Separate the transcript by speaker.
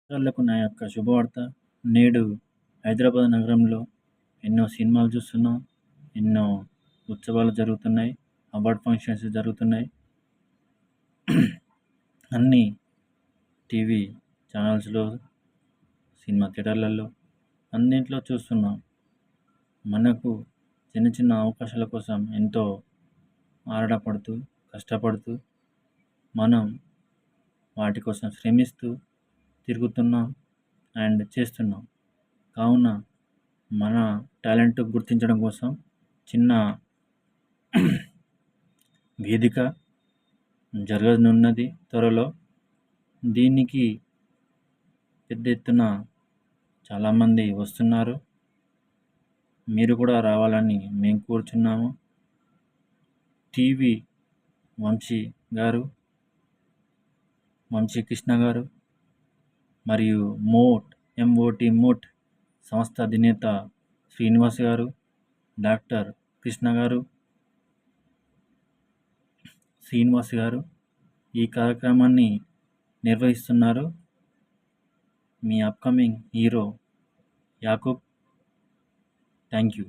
Speaker 1: కళాకారులకు నా యొక్క శుభవార్త. నేడు హైదరాబాద్ నగరంలో ఎన్నో సినిమాలు చూస్తున్నాం. ఎన్నో ఉత్సవాలు జరుగుతున్నాయి. అవార్డ్ ఫంక్షన్స్ జరుగుతున్నాయి. అన్నీ టీవీ ఛానల్స్‌లో, సినిమా థియేటర్లలో అన్నింట్లో చూస్తున్నాం. మనకు చిన్న చిన్న అవకాశాల కోసం ఎంతో ఆరాటపడుతూ, కష్టపడుతూ మనం వాటి కోసం శ్రమిస్తూ తిరుగుతున్నాం అండ్ చేస్తున్నాం. కావున మన టాలెంట్ గుర్తించడం కోసం చిన్న వేదిక జరగనున్నది త్వరలో. దీనికి పెద్ద ఎత్తున చాలామంది వస్తున్నారు. మీరు కూడా రావాలని మేము కోరుచున్నాము. టీవీ వంశీ గారు, వంశీ కృష్ణ గారు మరియు ఎంఓటి మోట్ సంస్థ అధినేత శ్రీనివాస్ గారు, డాక్టర్ కృష్ణ గారు, శ్రీనివాస్ గారు ఈ కార్యక్రమాన్ని నిర్వహిస్తున్నారు. మీ upcoming hero Yakub. Thank you.